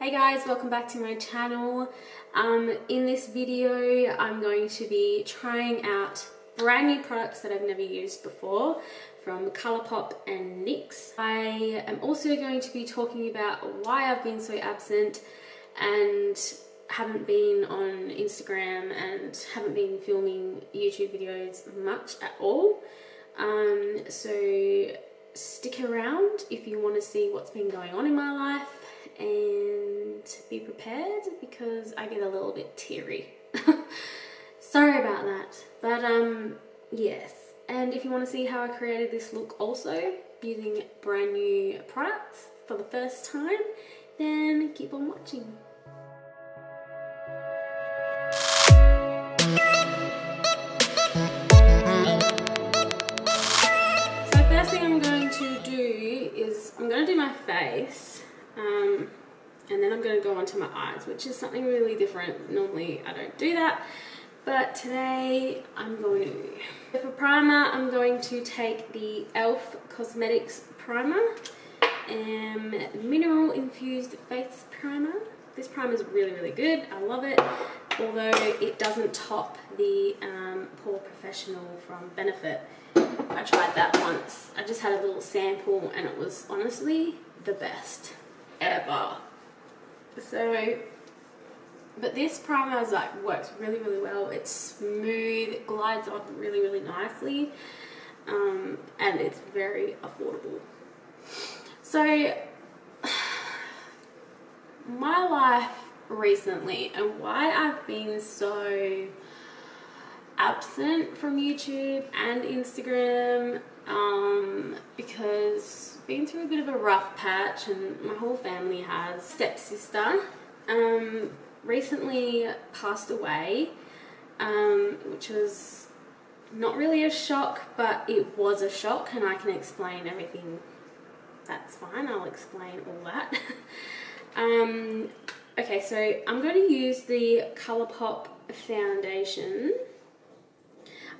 Hey guys, welcome back to my channel. In this video I'm going to be trying out brand new products that I've never used before from Colourpop and NYX. I am also going to be talking about why I've been so absent and haven't been on Instagram and haven't been filming YouTube videos much at all. So stick around if you want to see what's been going on in my life, and be prepared because I get a little bit teary. Sorry about that, but yes. And if you want to see how I created this look also using brand new products for the first time, then keep on watching. So the first thing I'm going to do is I'm going to do my face. And then I'm going to go on to my eyes, which is something really different. Normally I don't do that, but today I'm going to. For primer, I'm going to take the e.l.f. Cosmetics primer and mineral infused face primer. This primer is really good. I love it, although it doesn't top the Pore Professional from Benefit. I tried that once. I just had a little sample and it was honestly the best ever. So, but this primer is works really well. It's smooth, glides on really nicely, and it's very affordable. So my life recently and why I've been so absent from YouTube and Instagram, because been through a bit of a rough patch, and my whole family has. Stepsister recently passed away, which was not really a shock, but it was a shock, and I can explain everything. That's fine, I'll explain all that. Okay, so I'm going to use the Colourpop foundation.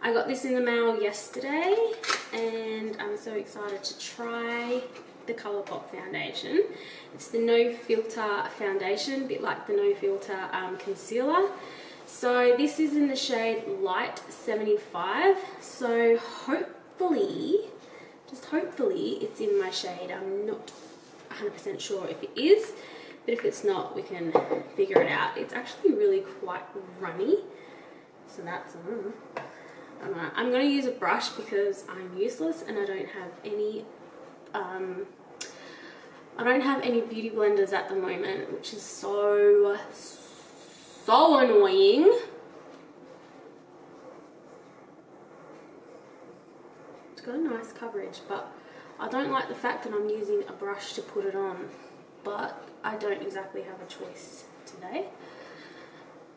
I got this in the mail yesterday and I'm so excited to try the Colourpop foundation. It's the No Filter foundation, a bit like the No Filter concealer. So this is in the shade Light 75. So hopefully, just hopefully, it's in my shade. I'm not 100% sure if it is, but if it's not, we can figure it out. It's actually really quite runny, so that's I'm going to use a brush because I'm useless and I don't have any beauty blenders at the moment, which is so annoying. It's got a nice coverage, but I don't like the fact that I'm using a brush to put it on, but I don't exactly have a choice today.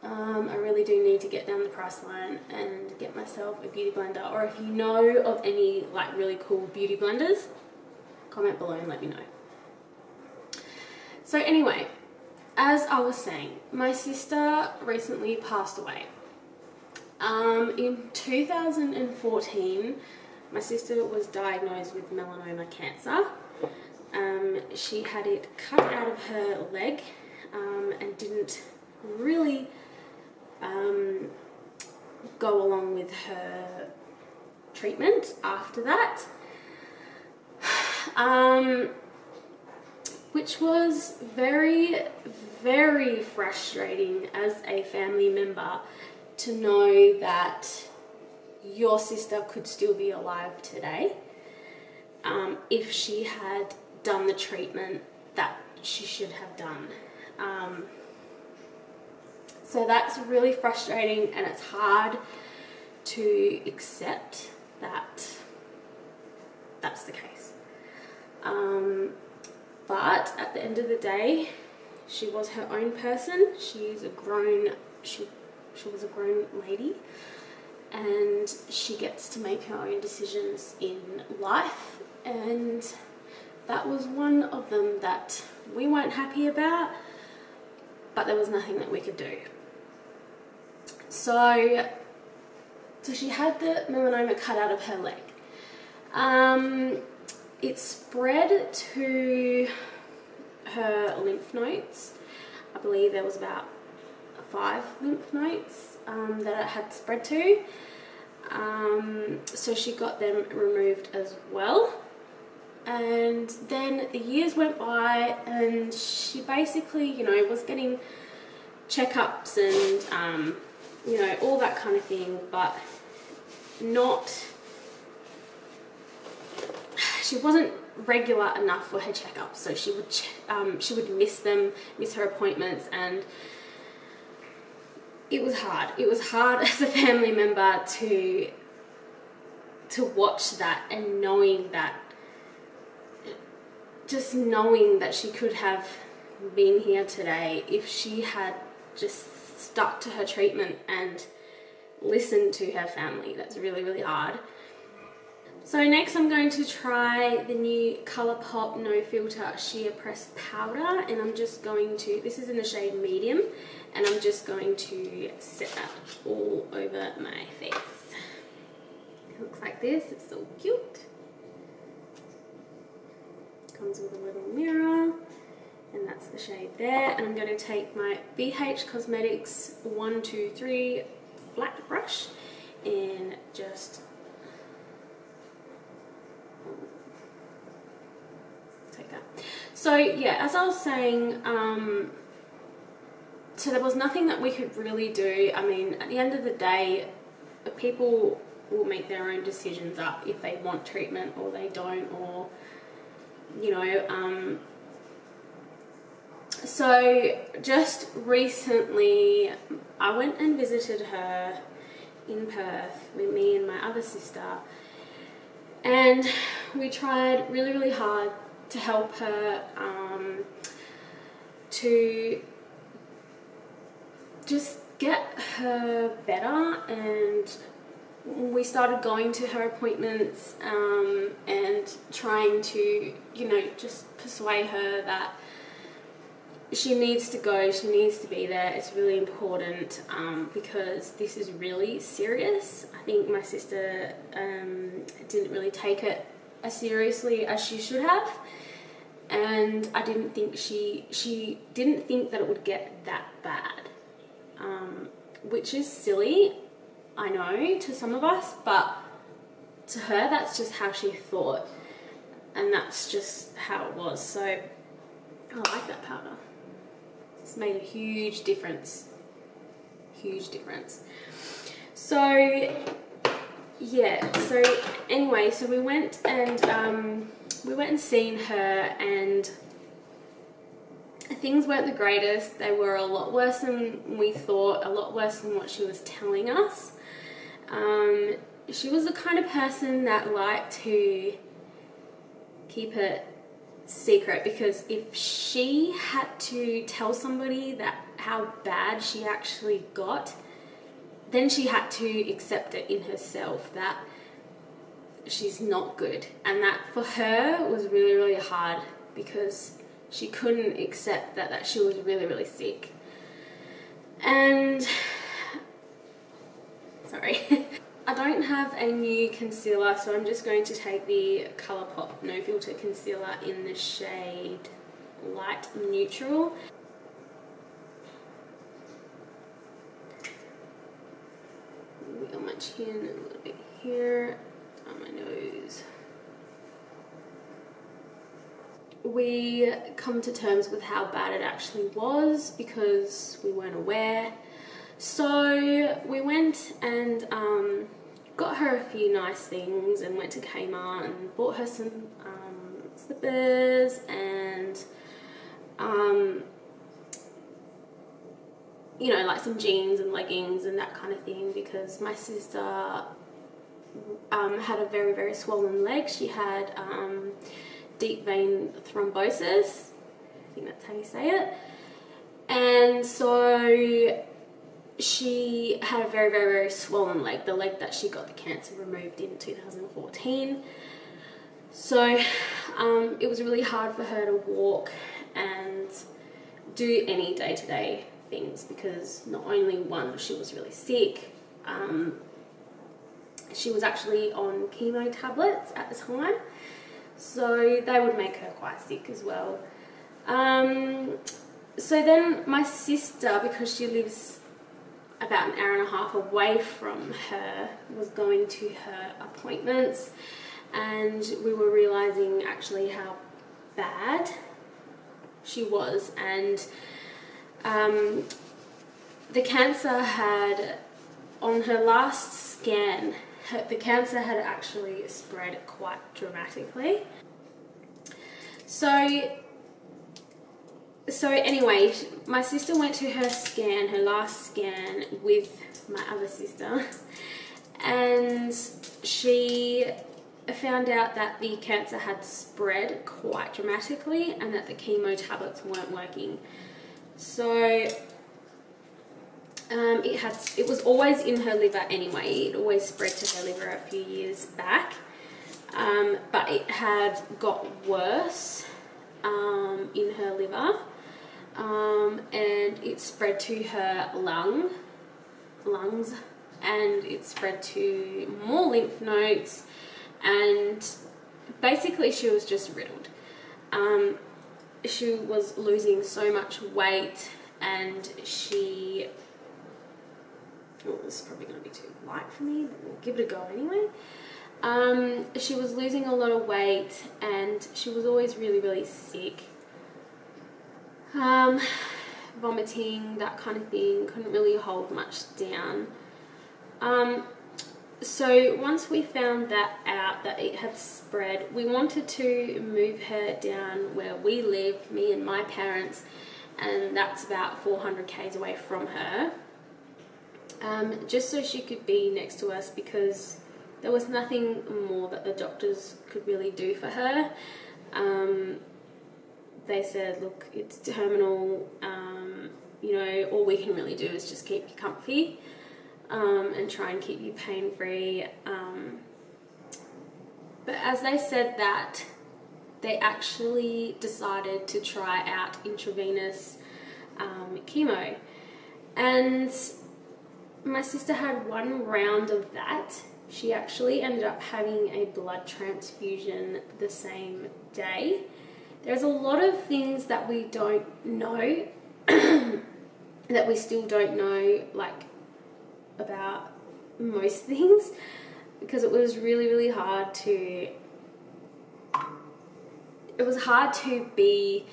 I really do need to get down the price line and get myself a beauty blender, or if you know of any really cool beauty blenders, comment below and let me know. So anyway, as I was saying, my sister recently passed away. In 2014, my sister was diagnosed with melanoma cancer. She had it cut out of her leg and didn't really go along with her treatment after that, which was very frustrating as a family member to know that your sister could still be alive today if she had done the treatment that she should have done. So that's really frustrating, and it's hard to accept that that's the case. But at the end of the day, she was her own person. She was a grown lady, and she gets to make her own decisions in life, and that was one of them that we weren't happy about, but there was nothing that we could do. So she had the melanoma cut out of her leg. It spread to her lymph nodes, I believe there was about 5 lymph nodes that it had spread to. So she got them removed as well. And then the years went by and she basically, you know, was getting checkups and, you know, all that kind of thing, but she wasn't regular enough for her checkups. So she would miss them, miss her appointments, and it was hard. It was hard as a family member to watch that, and knowing that she could have been here today if she had just stuck to her treatment and listened to her family. That's really, really hard. So next I'm going to try the new ColourPop No Filter Sheer Press Powder, and I'm just going to, this is in the shade medium, and I'm just going to set that all over my face. It looks like this, it's so cute. Comes with a little mirror, and that's the shade there. And I'm going to take my BH Cosmetics 123 flat brush and just take that. So yeah, as I was saying, so there was nothing that we could really do. I mean, at the end of the day, people will make their own decisions up if they want treatment or they don't, or you know, so just recently I went and visited her in Perth with me and my other sister, and we tried really, really hard to help her to just get her better, and we started going to her appointments and trying to, you know, just persuade her that she needs to go, she needs to be there. It's really important because this is really serious. I think my sister didn't really take it as seriously as she should have, and I didn't think she didn't think that it would get that bad, which is silly, I know, to some of us, but to her that's just how she thought, and that's just how it was. So I like that powder. It's made a huge difference. Huge difference. So yeah, so anyway, so we went and seen her, and things weren't the greatest. They were a lot worse than we thought, a lot worse than what she was telling us. She was the kind of person that liked to keep it secret, because if she had to tell somebody that how bad she actually got, then she had to accept it in herself that she's not good, and that for her was really, really hard because she couldn't accept that she was really, really sick. And sorry. I don't have a new concealer, so I'm just going to take the ColourPop No Filter Concealer in the shade Light Neutral. On my chin, a little bit here, on my nose. We come to terms with how bad it actually was because we weren't aware. So we went and got her a few nice things, and went to Kmart and bought her some slippers and you know, like some jeans and leggings and that kind of thing, because my sister had a very, very swollen leg. She had deep vein thrombosis, I think that's how you say it, and so she had a very, very, very swollen leg, the leg that she got the cancer removed in 2014. So it was really hard for her to walk and do any day-to-day things, because not only one, she was really sick, she was actually on chemo tablets at the time, so they would make her quite sick as well. So then my sister, because she lives about an hour and a half away from her, was going to her appointments, and we were realizing actually how bad she was. And the cancer had, on her last scan, the cancer had actually spread quite dramatically. So anyway, my sister went to her scan, her last scan, with my other sister, and she found out that the cancer had spread quite dramatically and that the chemo tablets weren't working. So it was always in her liver anyway. It always spread to her liver a few years back, but it had got worse in her liver, and it spread to her lungs, and it spread to more lymph nodes, and basically she was just riddled. She was losing so much weight, and she... Oh, this is probably going to be too light for me, but we'll give it a go anyway. She was losing a lot of weight, and she was always really, really sick. Vomiting, that kind of thing, couldn't really hold much down. So once we found that out, that it had spread, we wanted to move her down where we live, me and my parents, and that's about 400 k's away from her, just so she could be next to us, because there was nothing more that the doctors could really do for her. They said, look, it's terminal, you know, all we can really do is just keep you comfy, and try and keep you pain-free. But as they said that, they actually decided to try out intravenous chemo. And my sister had one round of that. She actually ended up having a blood transfusion the same day. There's a lot of things that we don't know, that we still don't know, like, about most things, because it was really, really hard to... It was hard to be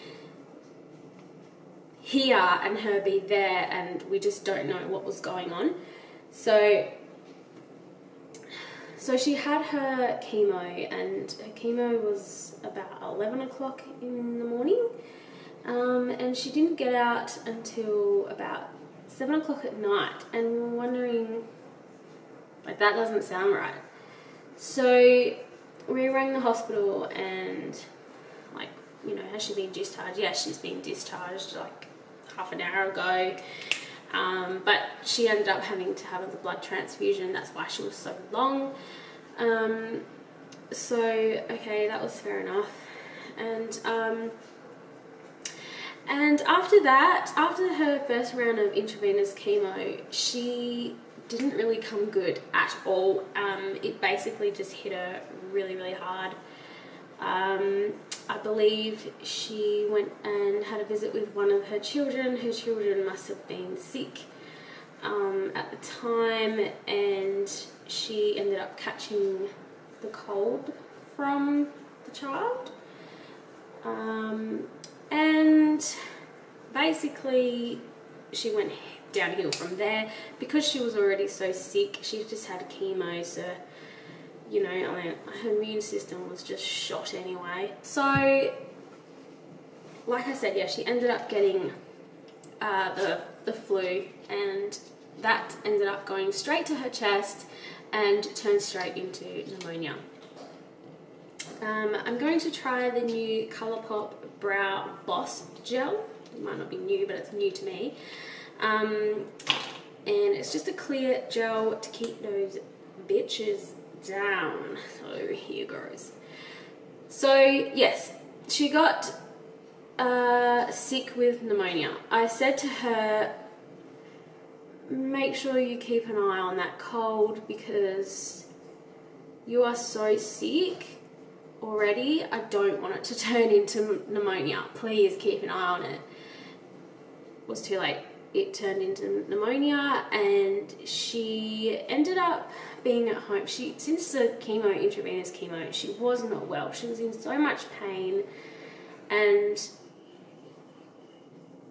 here and her be there, and we just don't know what was going on. So she had her chemo, and her chemo was about 11 o'clock in the morning, and she didn't get out until about 7 o'clock at night, and we were wondering, like, that doesn't sound right. So we rang the hospital, and, like, you know, has she been discharged? Yeah, she's been discharged like half an hour ago. But she ended up having to have a blood transfusion. That's why she was so long. So, okay, that was fair enough. And after that, after her first round of intravenous chemo, she didn't really come good at all. It basically just hit her really, really hard. I believe she went and had a visit with one of her children. Her children must have been sick at the time, and she ended up catching the cold from the child. And basically she went downhill from there, because she was already so sick. She just had chemo, so, you know, I mean, her immune system was just shot anyway. So, like I said, yeah, she ended up getting the flu, and that ended up going straight to her chest and turned straight into pneumonia. I'm going to try the new Colourpop Brow Boss Gel. It might not be new, but it's new to me. And it's just a clear gel to keep those bitches down. So here goes. So yes, she got sick with pneumonia. I said to her, make sure you keep an eye on that cold, because you are so sick already. I don't want it to turn into pneumonia. Please keep an eye on it. was too late. It turned into pneumonia, and she ended up being at home. Since the intravenous chemo, she was not well. She was in so much pain, and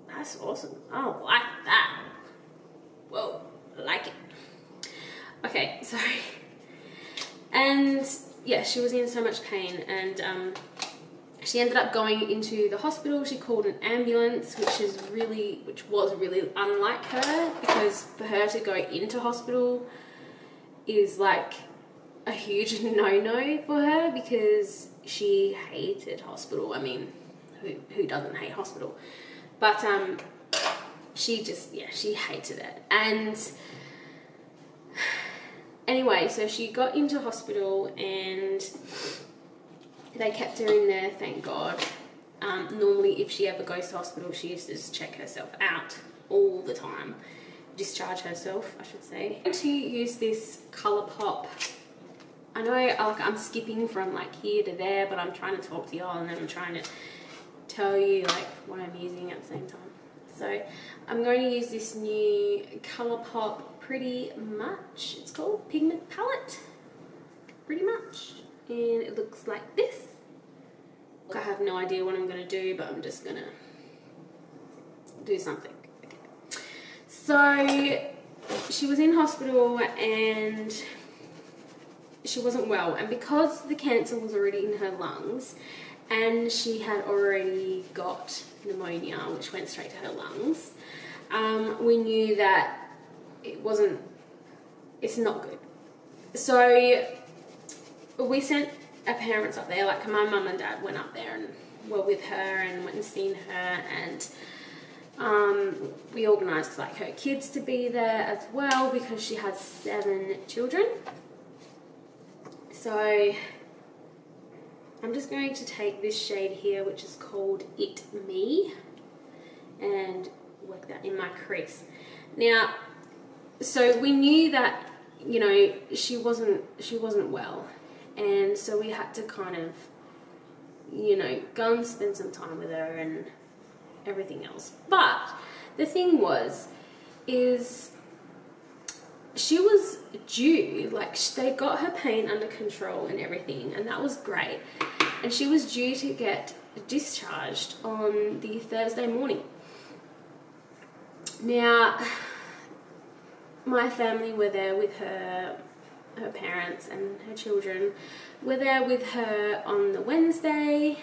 that's awesome. I like that. Whoa, I like it. Okay, sorry. And yeah, she was in so much pain, and she ended up going into the hospital. She called an ambulance, which was really unlike her, because for her to go into hospital is like a huge no-no for her, because she hated hospital. I mean, who doesn't hate hospital? But she hated it. And anyway, so she got into hospital, and they kept her in there, thank God. Normally, if she ever goes to hospital, she used to just check herself out all the time. Discharge herself, I should say. I'm going to use this Colourpop. I know I'm skipping from like here to there, but I'm trying to talk to y'all, and then I'm trying to tell you like what I'm using at the same time. So I'm going to use this new Colourpop Pretty Much. It's called Pigment Palette. Pretty Much. And it looks like this. I have no idea what I'm going to do, but I'm just going to do something. Okay. So she was in hospital, and she wasn't well. And because the cancer was already in her lungs, and she had already got pneumonia, which went straight to her lungs, we knew that it's not good. So we sent our parents up there. Like, my mum and dad went up there and were with her and went and seen her, and we organised like her kids to be there as well, because she had 7 children. So I'm just going to take this shade here, which is called It Me, and work that in my crease. Now, so we knew that, you know, she wasn't well, and so we had to kind of, you know, go and spend some time with her and everything else. But the thing is she was due, like, they got her pain under control and everything, and that was great. And she was due to get discharged on the Thursday morning. Now, my family were there with her parents and her children were there with her on the Wednesday.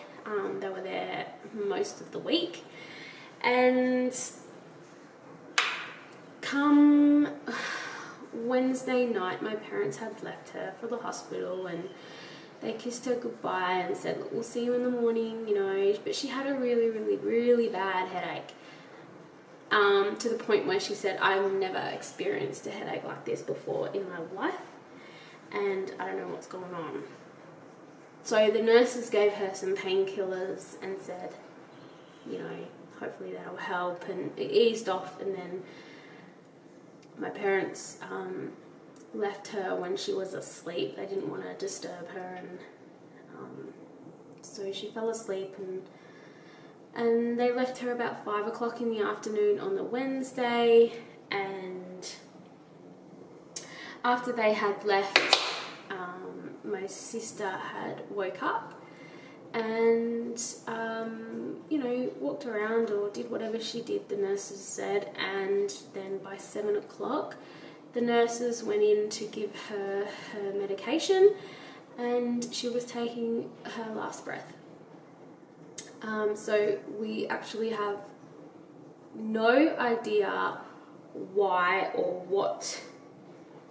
They were there most of the week. And come Wednesday night, my parents had left her for the hospital, and they kissed her goodbye and said, look, we'll see you in the morning, you know. But she had a really, really, really bad headache, to the point where she said, I've never experienced a headache like this before in my life, and I don't know what's going on. So the nurses gave her some painkillers and said, you know, hopefully that'll help, and it eased off. And then my parents left her when she was asleep. They didn't want to disturb her, and so she fell asleep, and they left her about 5 o'clock in the afternoon on the Wednesday. And after they had left, my sister had woke up and you know, walked around or did whatever she did, the nurses said. And then by 7 o'clock the nurses went in to give her her medication, and she was taking her last breath. So we actually have no idea why or what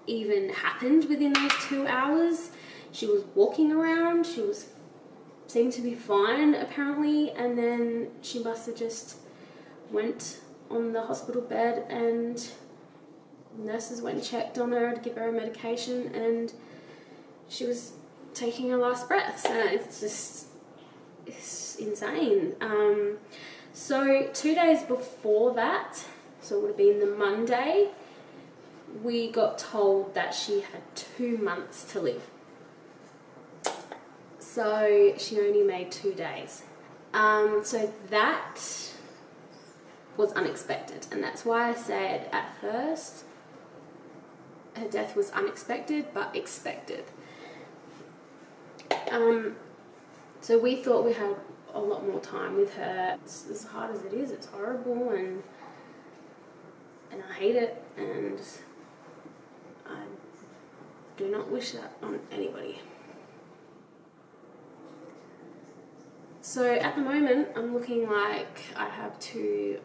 even happened within those 2 hours. She was walking around, seemed to be fine apparently, and then she must have just went on the hospital bed, and nurses went and checked on her to give her a medication, and she was taking her last breath. So it's insane. So 2 days before that, so it would have been the Monday, we got told that she had 2 months to live. So she only made 2 days. So that was unexpected. And that's why I said at first her death was unexpected but expected. So we thought we had a lot more time with her. It's as hard as it is, it's horrible, and I hate it, and I do not wish that on anybody. So at the moment, I'm looking like I have 2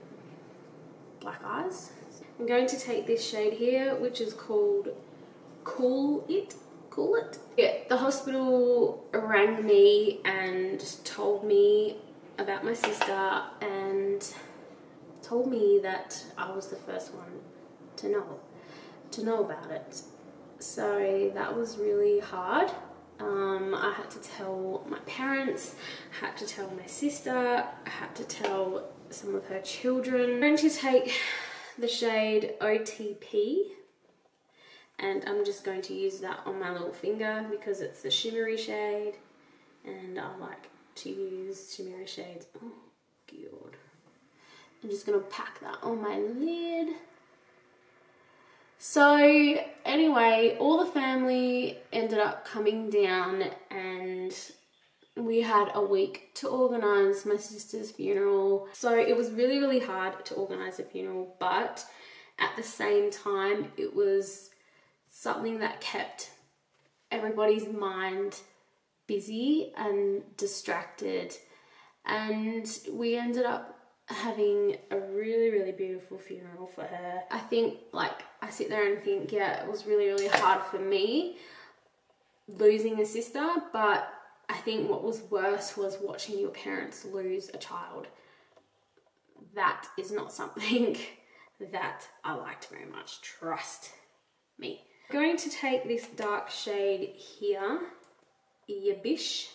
black eyes. I'm going to take this shade here, which is called Cool It. Yeah, the hospital rang me and told me about my sister and told me that I was the first one to know about it. So that was really hard. I had to tell my parents, I had to tell my sister, I had to tell some of her children. I'm going to take the shade OTP, and I'm just going to use that on my little finger because it's the shimmery shade, and I like to use shimmery shades. Oh god. I'm just going to pack that on my lid. So anyway, all the family ended up coming down, and we had a week to organise my sister's funeral. So it was really, really hard to organise a funeral, but at the same time, it was something that kept everybody's mind busy and distracted. And we ended up having a really, really beautiful funeral for her. I think, like, I sit there and think, yeah, it was really, really hard for me losing a sister, but I think what was worse was watching your parents lose a child. That is not something that I liked very much, trust me. I'm going to take this dark shade here, Yabish,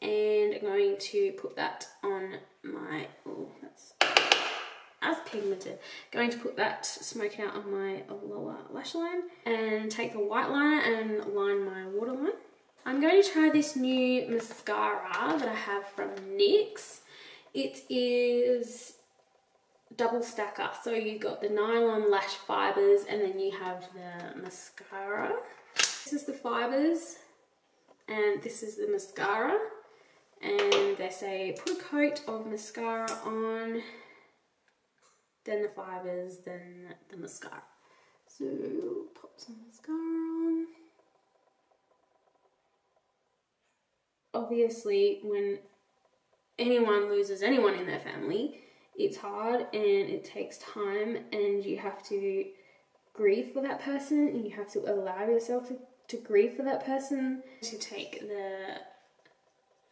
and I'm going to put that on my, oh, that's pigmented. Going to put that, smoke out on my lower lash line, and take the white liner and line my waterline. I'm going to try this new mascara that I have from NYX. It is double stacker, so you got the nylon lash fibers and then you have the mascara. This is the fibers and this is the mascara, and they say put a coat of mascara on, then the fibers, then the mascara. So pop some mascara on. Obviously, when anyone loses anyone in their family, it's hard and it takes time, and you have to grieve for that person, and you have to allow yourself to grieve for that person. To take the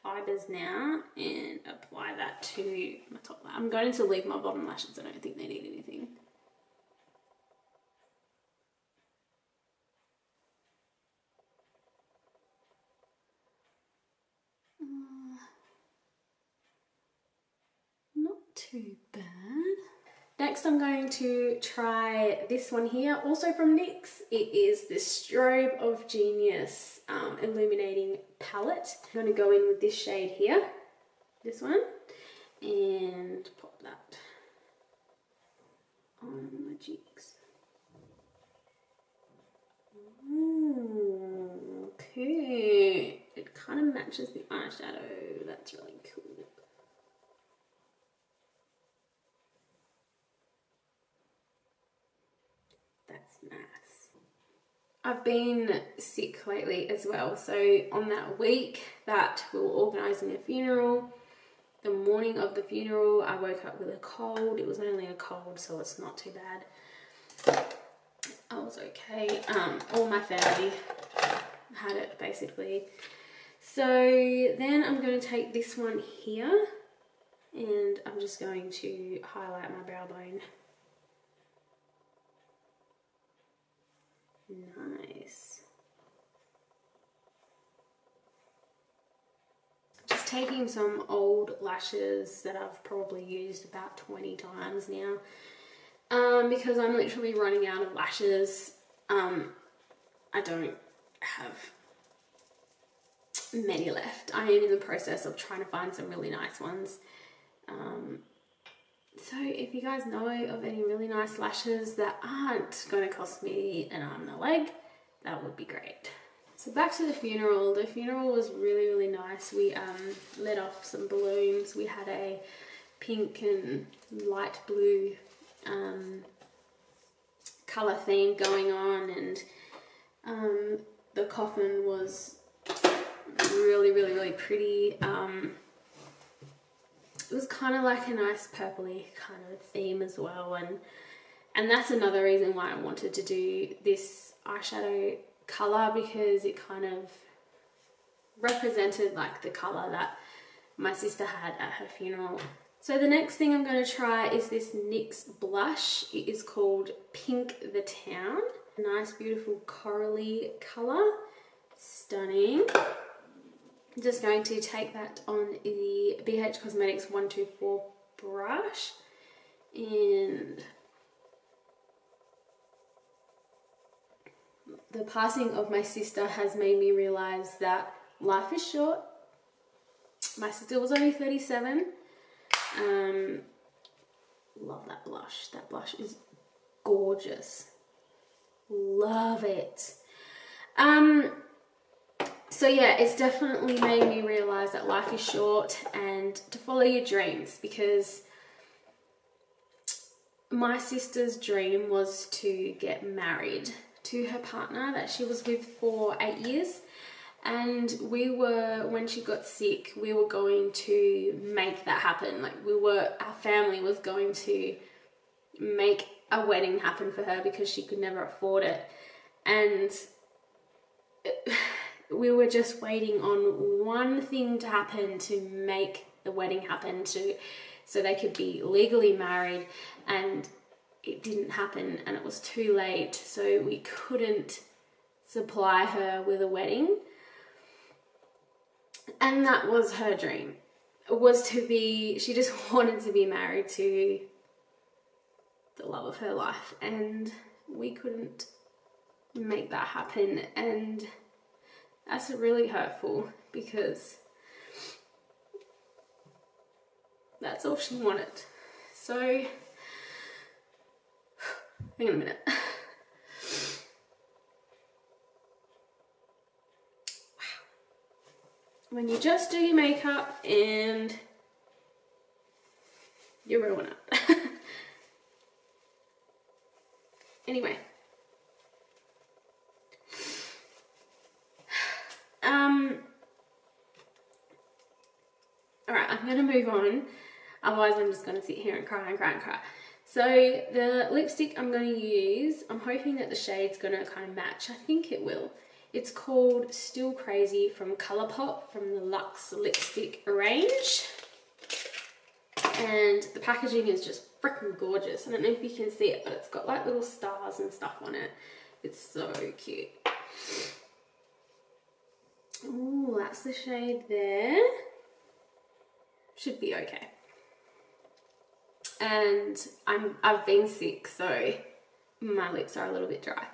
fibers now and apply that to my top lash. I'm going to leave my bottom lashes, I don't think they need anything. Not too bad. Next I'm going to try this one here, also from NYX. It is the Strobe of Genius Illuminating Palette. I'm going to go in with this shade here, this one, and pop that on my cheeks. Okay, it kind of matches the eyeshadow. That's really cool. That's nice. I've been sick lately as well, so on that week that we were organising a funeral, the morning of the funeral, I woke up with a cold. It was only a cold, so it's not too bad. I was okay. All my family had it basically. So then I'm going to take this one here, and I'm just going to highlight my brow bone. Nice. Just taking some old lashes that I've probably used about 20 times now, because I'm literally running out of lashes. I don't have many left. I am in the process of trying to find some really nice ones. So if you guys know of any really nice lashes that aren't going to cost me an arm and a leg, that would be great. So back to the funeral. The funeral was really, really nice. We lit off some balloons. We had a pink and light blue colour theme going on, and the coffin was really, really, really pretty. It was kind of like a nice purpley kind of theme as well, and that's another reason why I wanted to do this eyeshadow colour, because it kind of represented like the colour that my sister had at her funeral. So the next thing I'm going to try is this NYX blush. It is called Pink the Town. A nice beautiful corally colour, stunning. I'm just going to take that on the BH Cosmetics 124 brush, and the passing of my sister has made me realise that life is short. My sister was only 37. Love that blush. That blush is gorgeous. Love it. So yeah, it's definitely made me realise that life is short and to follow your dreams, because my sister's dream was to get married to her partner that she was with for 8 years. And we were, when she got sick, we were going to make that happen. Like our family was going to make a wedding happen for her because she could never afford it. And we were just waiting on one thing to happen to make the wedding happen, so they could be legally married, and it didn't happen and it was too late, so we couldn't supply her with a wedding. And that was her dream, was to be, she just wanted to be married to the love of her life, and we couldn't make that happen. And that's really hurtful, because that's all she wanted. So, hang on a minute. When you just do your makeup and you ruin it. Anyway. Alright, I'm going to move on. Otherwise I'm just going to sit here and cry and cry and cry. So the lipstick I'm going to use, I'm hoping that the shade's going to kind of match. I think it will. It's called Still Crazy from Colourpop, from the Luxe lipstick range. And the packaging is just freaking gorgeous. I don't know if you can see it, but it's got like little stars and stuff on it. It's so cute. Ooh, that's the shade there. Should be okay. And I've been sick, so my lips are a little bit dry.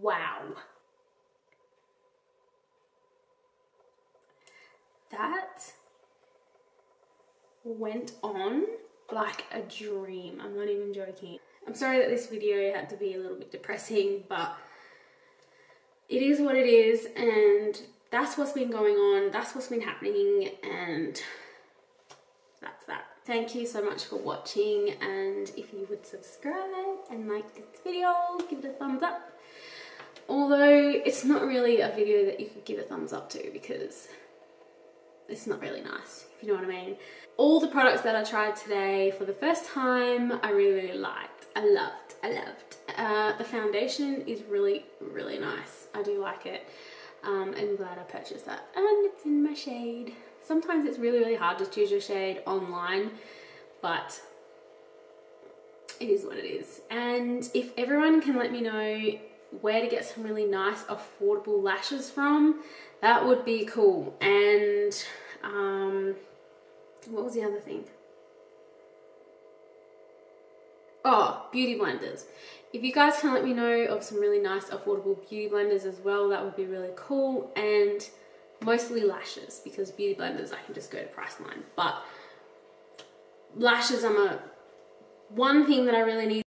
Wow. That went on like a dream. I'm not even joking. I'm sorry that this video had to be a little bit depressing, but it is what it is, and that's what's been going on, that's what's been happening, and that's that. Thank you so much for watching, and if you would subscribe and like this video, give it a thumbs up. Although it's not really a video that you could give a thumbs up to, because it's not really nice, if you know what I mean. All the products that I tried today for the first time, I really, really liked. I loved. The foundation is really, really nice. I do like it. I'm glad I purchased that. And it's in my shade. Sometimes it's really, really hard to choose your shade online, but it is what it is. And if everyone can let me know where to get some really nice, affordable lashes from, that would be cool. And what was the other thing? Oh, beauty blenders. If you guys can let me know of some really nice affordable beauty blenders as well, that would be really cool. And mostly lashes, because beauty blenders I can just go to Priceline. But lashes, one thing that I really need